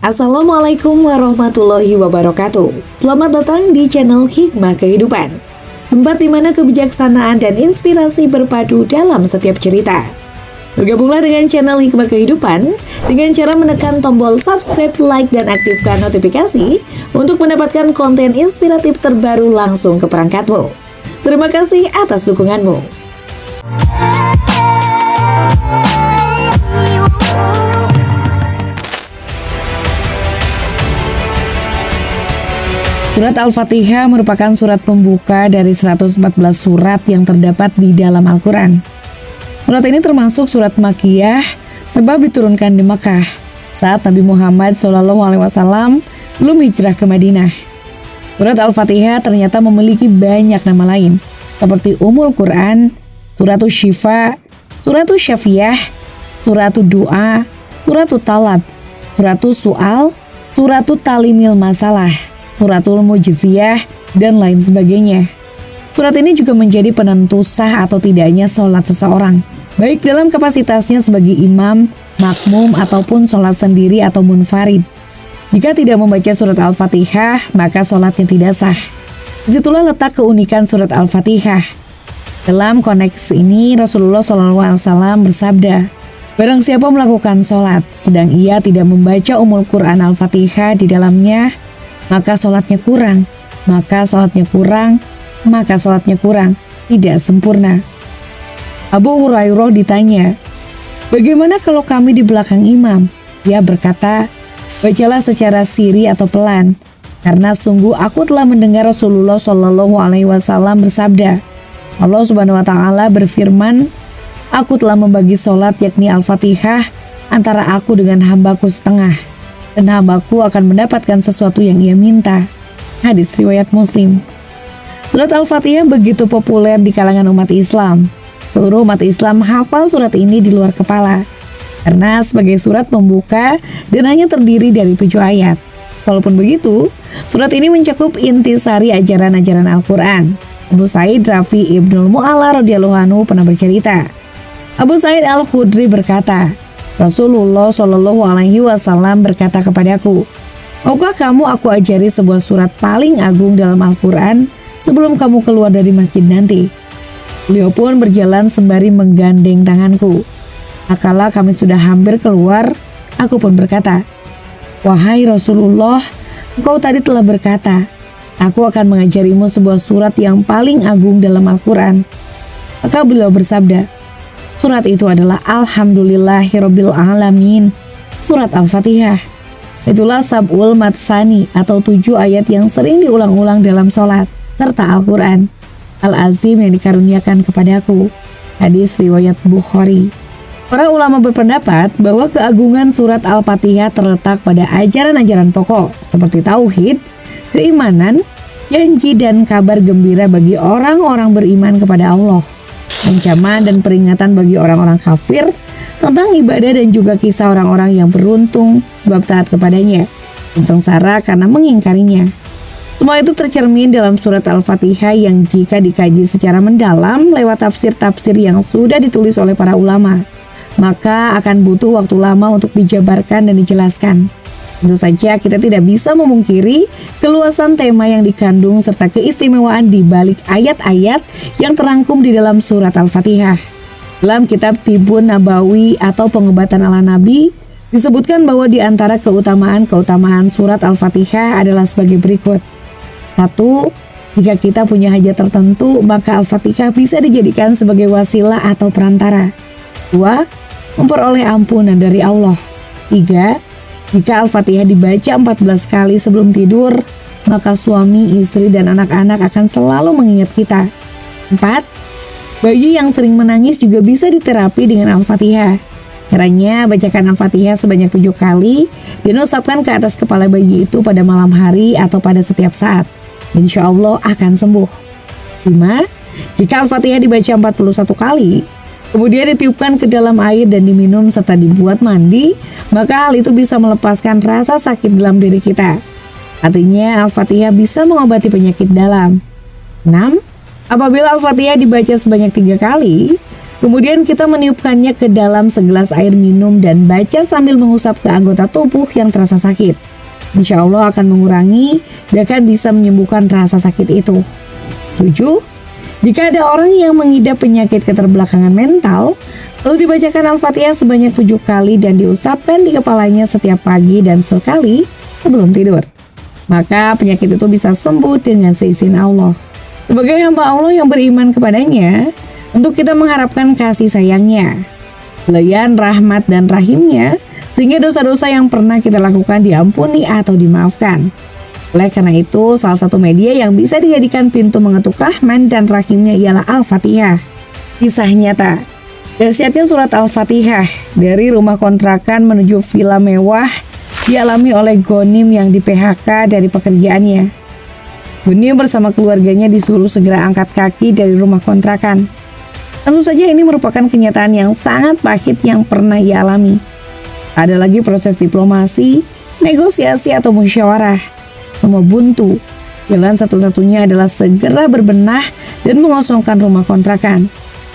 Assalamualaikum warahmatullahi wabarakatuh. Selamat datang di channel Hikmah Kehidupan, tempat di mana kebijaksanaan dan inspirasi berpadu dalam setiap cerita. Bergabunglah dengan channel Hikmah Kehidupan dengan cara menekan tombol subscribe, like, dan aktifkan notifikasi untuk mendapatkan konten inspiratif terbaru langsung ke perangkatmu. Terima kasih atas dukunganmu. Surat Al-Fatihah merupakan surat pembuka dari 114 surat yang terdapat di dalam Al-Quran. Surat ini termasuk surat Makkiyah sebab diturunkan di Makkah saat Nabi Muhammad SAW belum hijrah ke Madinah. Surat Al-Fatihah ternyata memiliki banyak nama lain seperti Ummul Quran, Suratul Syifa, Suratul Syafiyah, Suratul Du'a, Suratul Talab, Suratul Su'al, Suratul Talimil Masalah, Suratul Mujiziyah, dan lain sebagainya. Surat ini juga menjadi penentu sah atau tidaknya sholat seseorang, baik dalam kapasitasnya sebagai imam, makmum, ataupun sholat sendiri atau munfarid. Jika tidak membaca surat Al-Fatihah, maka sholatnya tidak sah. Disitulah letak keunikan surat Al-Fatihah. Dalam konteks ini, Rasulullah SAW bersabda, "Barang siapa melakukan sholat, sedang ia tidak membaca Ummul Quran Al-Fatihah di dalamnya, maka sholatnya kurang, tidak sempurna." Abu Hurairah ditanya, "Bagaimana kalau kami di belakang imam?" Dia berkata, "Bacalah secara siri atau pelan, karena sungguh aku telah mendengar Rasulullah SAW bersabda, Allah Subhanahu Wa Taala berfirman, aku telah membagi sholat yakni Al-Fatihah antara aku dengan hambaku setengah, dan hambaku akan mendapatkan sesuatu yang ia minta." Hadis riwayat Muslim. Surat Al-Fatihah begitu populer di kalangan umat Islam. Seluruh umat Islam hafal surat ini di luar kepala, karena sebagai surat pembuka dan hanya terdiri dari 7 ayat. Walaupun begitu, surat ini mencakup intisari ajaran-ajaran Al-Quran. Abu Sa'id Rafi Ibnul Mu'alla radhiyallahu anhu pernah bercerita. Abu Sa'id Al-Khudri berkata, Rasulullah SAW berkata kepadaku, "Maukah kamu aku ajari sebuah surat paling agung dalam Al-Quran sebelum kamu keluar dari masjid nanti?" Beliau pun berjalan sembari menggandeng tanganku. Akala kami sudah hampir keluar, aku pun berkata, "Wahai Rasulullah, engkau tadi telah berkata, aku akan mengajarimu sebuah surat yang paling agung dalam Al-Quran." Maka beliau bersabda, "Surat itu adalah Alhamdulillahirabbil alamin, surat Al-Fatihah. Itulah sab'ul matsani atau 7 ayat yang sering diulang-ulang dalam sholat, serta Al-Quran Al-Azim yang dikaruniakan kepadaku." Hadis riwayat Bukhari. Para ulama berpendapat bahwa keagungan surat Al-Fatihah terletak pada ajaran-ajaran pokok seperti tauhid, keimanan, janji dan kabar gembira bagi orang-orang beriman kepada Allah, ancaman dan peringatan bagi orang-orang kafir tentang ibadah, dan juga kisah orang-orang yang beruntung sebab taat kepadanya dan sengsara karena mengingkarinya. Semua itu tercermin dalam surat Al-Fatihah yang jika dikaji secara mendalam lewat tafsir-tafsir yang sudah ditulis oleh para ulama, maka akan butuh waktu lama untuk dijabarkan dan dijelaskan. Tentu saja kita tidak bisa memungkiri keluasan tema yang dikandung serta keistimewaan di balik ayat-ayat yang terangkum di dalam surat Al-Fatihah. Dalam kitab Tibun Nabawi atau Pengobatan ala Nabi, disebutkan bahwa di antara keutamaan surat Al-Fatihah adalah sebagai berikut. 1. Jika kita punya hajat tertentu, maka Al-Fatihah bisa dijadikan sebagai wasilah atau perantara. 2. Memperoleh ampunan dari Allah. 3. Jika Al-Fatihah dibaca 14 kali sebelum tidur, maka suami, istri, dan anak-anak akan selalu mengingat kita. 4. Bayi yang sering menangis juga bisa diterapi dengan Al-Fatihah. Caranya, bacakan Al-Fatihah sebanyak 7 kali dan usapkan ke atas kepala bayi itu pada malam hari atau pada setiap saat. Insya Allah akan sembuh. 5. Jika Al-Fatihah dibaca 41 kali, kemudian ditiupkan ke dalam air dan diminum serta dibuat mandi, maka hal itu bisa melepaskan rasa sakit dalam diri kita. Artinya Al-Fatihah bisa mengobati penyakit dalam. 6. Apabila Al-Fatihah dibaca sebanyak 3 kali, Kemudian kita meniupkannya ke dalam segelas air minum dan baca sambil mengusap ke anggota tubuh yang terasa sakit. Insya Allah akan mengurangi bahkan bisa menyembuhkan rasa sakit itu. 7. Jika ada orang yang mengidap penyakit keterbelakangan mental, lalu dibacakan Al-Fatihah sebanyak 7 kali dan diusapkan di kepalanya setiap pagi dan sekali sebelum tidur, maka penyakit itu bisa sembuh dengan seizin Allah. Sebagai hamba Allah yang beriman kepadanya, untuk kita mengharapkan kasih sayangnya, belayan rahmat dan rahimnya, sehingga dosa-dosa yang pernah kita lakukan diampuni atau dimaafkan. Oleh karena itu, salah satu media yang bisa dijadikan pintu mengetuk rahman dan rahimnya ialah Al-Fatihah. Kisah nyata, dahsyatnya surat Al-Fatihah dari rumah kontrakan menuju villa mewah dialami oleh Ghonim yang di PHK dari pekerjaannya. Ghonim bersama keluarganya disuruh segera angkat kaki dari rumah kontrakan. Tentu saja ini merupakan kenyataan yang sangat pahit yang pernah ia alami. Ada lagi proses diplomasi, negosiasi atau musyawarah. Semua buntu. Jalan satu-satunya adalah segera berbenah dan mengosongkan rumah kontrakan.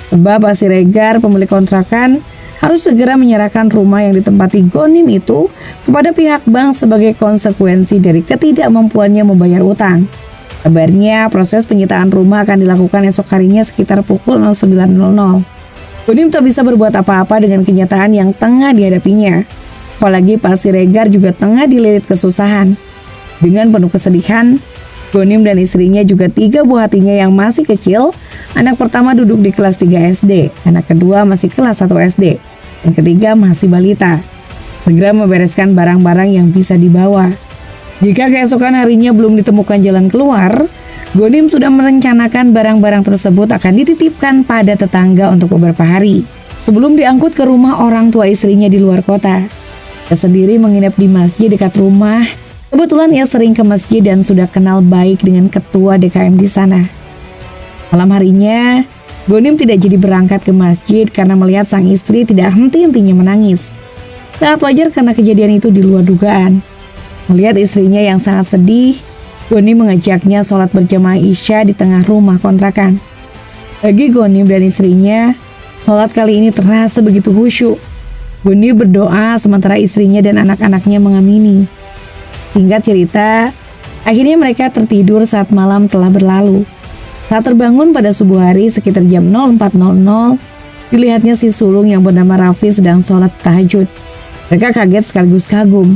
Sebab Pak Siregar, pemilik kontrakan, harus segera menyerahkan rumah yang ditempati Ghonim itu kepada pihak bank sebagai konsekuensi dari ketidakmampuannya membayar utang. Kabarnya proses penyitaan rumah akan dilakukan esok harinya sekitar pukul 09.00. Ghonim tak bisa berbuat apa-apa dengan kenyataan yang tengah dihadapinya. Apalagi Pak Siregar juga tengah dililit kesusahan. Dengan penuh kesedihan, Ghonim dan istrinya juga 3 buah hatinya yang masih kecil. Anak pertama duduk di kelas 3 SD, anak kedua masih kelas 1 SD, dan ketiga masih balita. Segera membereskan barang-barang yang bisa dibawa. Jika keesokan harinya belum ditemukan jalan keluar, Ghonim sudah merencanakan barang-barang tersebut akan dititipkan pada tetangga untuk beberapa hari sebelum diangkut ke rumah orang tua istrinya di luar kota. Ia sendiri menginap di masjid dekat rumah. Kebetulan ia sering ke masjid dan sudah kenal baik dengan ketua DKM di sana. Malam harinya, Ghonim tidak jadi berangkat ke masjid karena melihat sang istri tidak henti-hentinya menangis. Sangat wajar karena kejadian itu di luar dugaan. Melihat istrinya yang sangat sedih, Ghonim mengajaknya sholat berjamaah Isya di tengah rumah kontrakan. Bagi Ghonim dan istrinya, sholat kali ini terasa begitu khusyuk. Ghonim berdoa sementara istrinya dan anak-anaknya mengamini. Singkat cerita, akhirnya mereka tertidur saat malam telah berlalu. Saat terbangun pada subuh hari sekitar jam 04.00, dilihatnya si sulung yang bernama Raffi sedang sholat tahajud. Mereka kaget sekaligus kagum.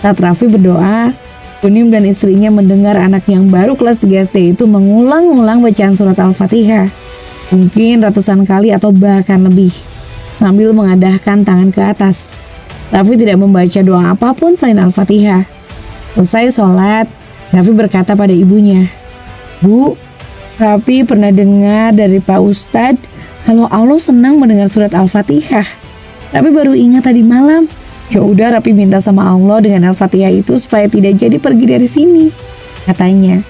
Saat Raffi berdoa, Ghonim dan istrinya mendengar anak yang baru kelas 3 SD itu mengulang-ulang bacaan surat Al-Fatihah. Mungkin ratusan kali atau bahkan lebih, sambil mengadahkan tangan ke atas. Raffi tidak membaca doa apapun selain Al-Fatihah. Selesai sholat, Raffi berkata pada ibunya, "Bu, Raffi pernah dengar dari Pak Ustadz kalau Allah senang mendengar surat Al-Fatihah. Tapi baru ingat tadi malam. Ya udah, Raffi minta sama Allah dengan Al-Fatihah itu supaya tidak jadi pergi dari sini," katanya.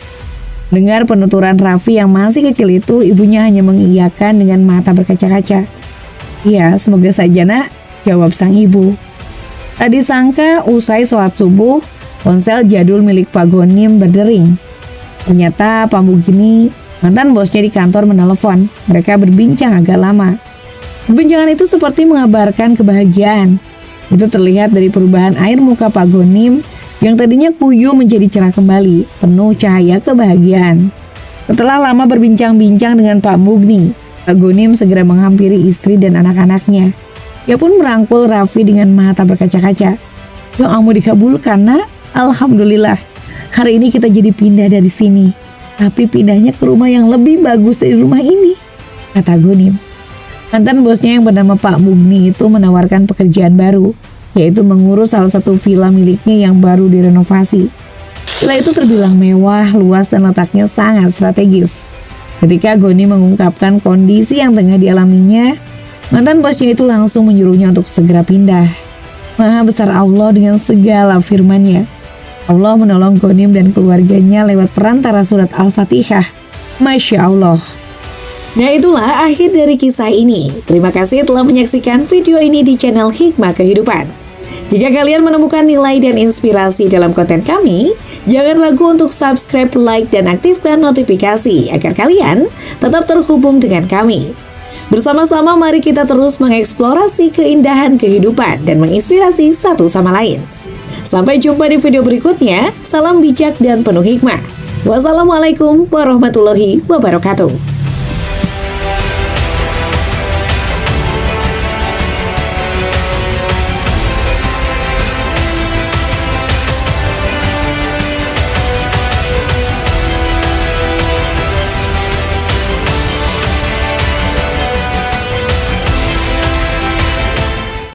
Dengar penuturan Raffi yang masih kecil itu, ibunya hanya mengiyakan dengan mata berkaca-kaca. "Iya, semoga saja nak," jawab sang ibu. Tadi sangka usai sholat subuh, ponsel jadul milik Pak Ghonim berdering. Ternyata Pak Mugini, mantan bosnya di kantor, menelepon. Mereka berbincang agak lama. Perbincangan itu seperti mengabarkan kebahagiaan. Itu terlihat dari perubahan air muka Pak Ghonim yang tadinya kuyu menjadi cerah kembali, penuh cahaya kebahagiaan. Setelah lama berbincang-bincang dengan Pak Mugni, Pak Ghonim segera menghampiri istri dan anak-anaknya. Ia pun merangkul Raffi dengan mata berkaca-kaca. "Doamu dikabulkan, nak. Alhamdulillah. Hari ini kita jadi pindah dari sini. Tapi pindahnya ke rumah yang lebih bagus dari rumah ini," kata Ghonim. Mantan bosnya yang bernama Pak Mugni itu menawarkan pekerjaan baru, yaitu mengurus salah satu villa miliknya yang baru direnovasi. Villa itu terbilang mewah, luas, dan letaknya sangat strategis. Ketika Ghonim mengungkapkan kondisi yang tengah dialaminya, mantan bosnya itu langsung menyuruhnya untuk segera pindah. Maha besar Allah dengan segala firman-Nya. Allah menolong Ghonim dan keluarganya lewat perantara surat Al-Fatihah. Masya Allah. Nah, itulah akhir dari kisah ini. Terima kasih telah menyaksikan video ini di channel Hikmah Kehidupan. Jika kalian menemukan nilai dan inspirasi dalam konten kami, jangan ragu untuk subscribe, like, dan aktifkan notifikasi agar kalian tetap terhubung dengan kami. Bersama-sama mari kita terus mengeksplorasi keindahan kehidupan dan menginspirasi satu sama lain. Sampai jumpa di video berikutnya. Salam bijak dan penuh hikmah. Wassalamualaikum warahmatullahi wabarakatuh.